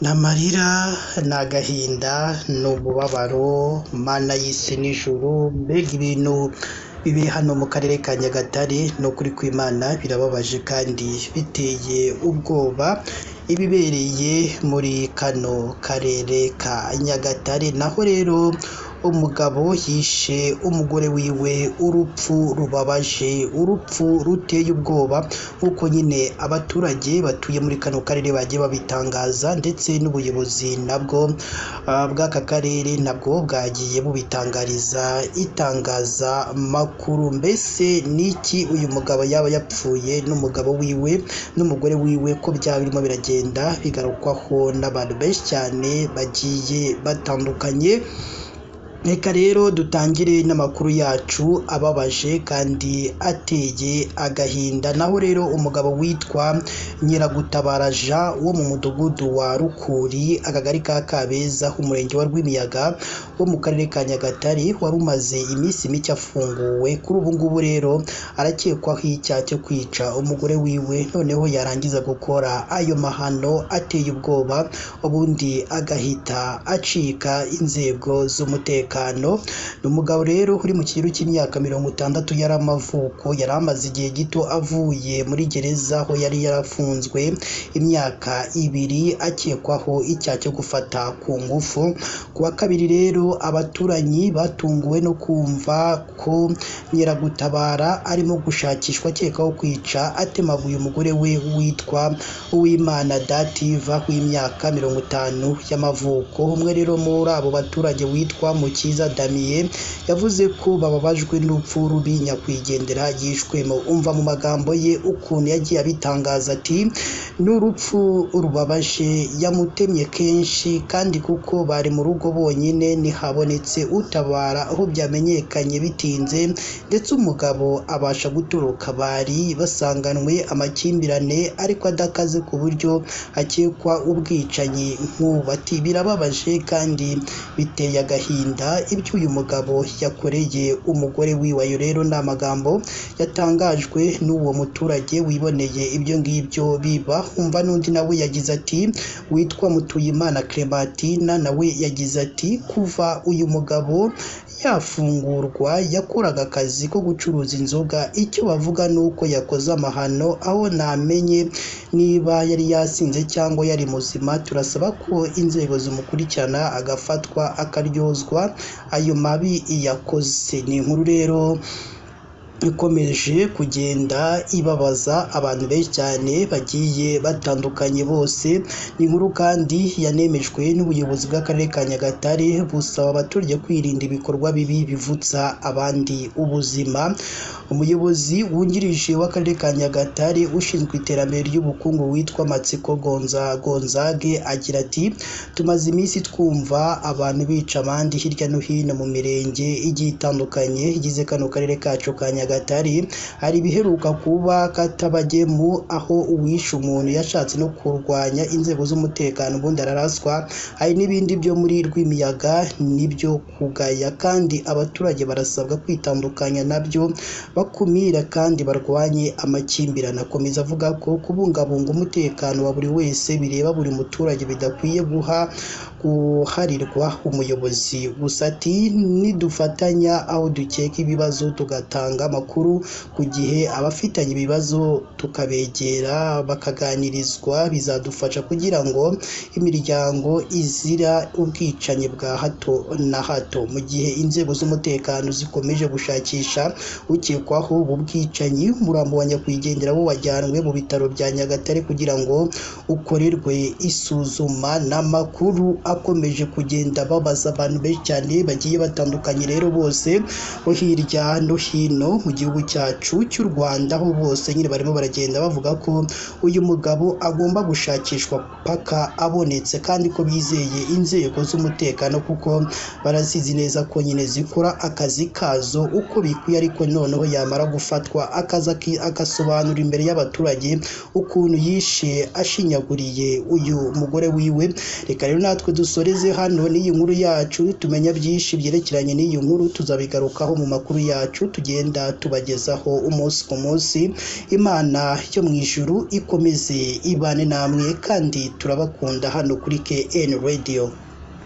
N'amarira n'agahinda n'umubabaro mana y'isi n'ijuru mbega ibintu bibiri hano mu karere ka Nyagatare no kuri kw'Imana birababaje kandi biteye ubwoba ibibereye muri kano karere ka Nyagatare naho rero umugabo yishe umugore wiwe urupfu rubabaje urupfu ruteye ubwoba nk'uko nyine abaturage batuye muri kano karere bagiye babitangaza ndetse n'ubuyobozi nabwo bw'aka karere nabwo bwagiye bubitangariza itangazamakuru. Mbese niki uyu mugabo yaba yapfuye n'umugabo wiwe n'umugore wiwe ko byaba birimo biragenda bigarukwaho n'abantu benshi cyane bagiye batandukanye. Reka rero dutangire n'amakuru yacu ababaje kandi ateye agahinda. Naho rero umugabo witwa Nyiragutabara Jean wo mu mudugudu wa Rukuri akagari ka Kabeza umurenge wa Rwimiyaga wo mu karere ka Nyagatare wari umaze iminsi mike afunguwe, kuri ubu ngubu rero arakekwaho icyaha cyo kwica umugore wiwe noneho yarangiza gukora ayo mahano ateye ubwoba ubundi agahita acika inzego z'umutekano. Ni umugabo rero uri mu kigero cy'imyaka 60 yari amavuko, yari amaze igihe gito avuye muri gereza aho yari yarafunzwe imyaka 2 akekwaho icyaha cyo gufata ku ngufu. Ku wa kabiri rero abaturanyi batunguwe no kumva ko Nyiragutabara arimo gushakishwa akekaho kwica atemaguye umugore we witwa Uwimana Dativa w'imyaka 50 y'amavuko. Umwe rero muri abo baturage witwa Mukiza Damien yavuze ko bababajwe n'urupfu rubi nyakwigendera yishwemo. Umva mu magambo ye ukuntu yagiye abitangaza ati n'urupfu rubabaje, yamutemye kenshi kandi kuko bari mu rugo bonyine ntihabonetse utabara aho byamenyekanye bitinze ndetse umugabo abasha gutoroka, bari basanganwe amakimbirane ariko adakaze ku buryo hakekwa ubwicanyi nk'ubu. Ati birababaje kandi biteye agahinda ibyo uyu mugabo yakoreye umugore wiwe. Ayo rero ni amagambo yatangajwe n'uwo muturage wiboneye ibyo ngibyo biba. Umva n'undi nawe yagize ati witwa Mutuyimana Clementina nawe yagize ati kuva uyu mugabo yafungurwa yakoraga akazi ko gucuruza inzoga, icyo bavuga ni uko yakoze amahano aho namenye niba yari yasinze cyangwa yari muzima. Turasaba ko inzego zimukurikirana agafatwa akaryozwa ayo mabi yakoze. Ni inkuru rero ikomeje kugenda ibabaza abantu benshi cyane bagiye batandukanye bose. Ni inkuru kandi yanemejwe n'ubuyobozi bw'akarere ka Nyagatare busaba abaturage kwirinda ibikorwa bibi bivutsa abandi ubuzima. Umuyobozi wungirije w'akarere ka Nyagatare ushinzwe iterambere ry'ubukungu witwa Matsiko Gonzage agira ati tumaze iminsi twumva abantu bica abandi hirya no hino mu mirenge igiye itandukanye igize kano karere kacu ka Nyagatare. Hari ibiheruka kuba Katabagemu aho uwishe umuntu yashatse no kurwanya inzego z'umutekano ubundi araraswa. Hari n'ibindi byo muri Rwimiyaga nibyo kugaya kandi abaturage barasabwa kwitandukanya nabyo bakumira kandi barwanye amakimbirane. Akomeza avuga ko kubungabunga umutekano wa buri wese bireba buri muturage bidakwiye guharirwa umuyobozi gusa. Ati nidufatanya aho dukeka ibibazo tugatanga amakuru ku gihe abafitanye ibibazo tukabegera bakaganirizwa bizadufasha kugira ngo imiryango izira ubwicanyi bwa hato na hato. Mu gihe inzego z'umutekano zikomeje gushakisha ukekwaho ubu bwicanyi, umurambo wa nyakwigendera wo wajyanwe mu bitaro bya Nyagatare kugira ngo ukorerwe isuzuma. N'amakuru akomeje kugenda babaza abantu benshi cyane bagiye batandukanye rero bose bo hirya no hino mu gihugu cyacu cy'u Rwanda, aho bose nyine barimo baragenda bavuga ko uyu mugabo agomba gushakishwa paka abonetse kandi ko bizeye inzego z'umutekano kuko barazizi neza ko nyine zikora akazi kazo uko bikwiye. Ariko noneho yamara gufatwa akaza agasobanura imbere y'abaturage ukuntu yishe ashinyaguriye uyu mugore wiwe. Reka rero natwe dusoreze hano n'iyi nkuru yacu, tumenya byinshi byerekeranye n'iyi nkuru tuzabigarukaho mu makuru yacu tugenda tubagezaho umunsi ku munsi. Imana yo mu ijuru ikomeze ibane namwe kandi turabakunda hano kuri KN Radio.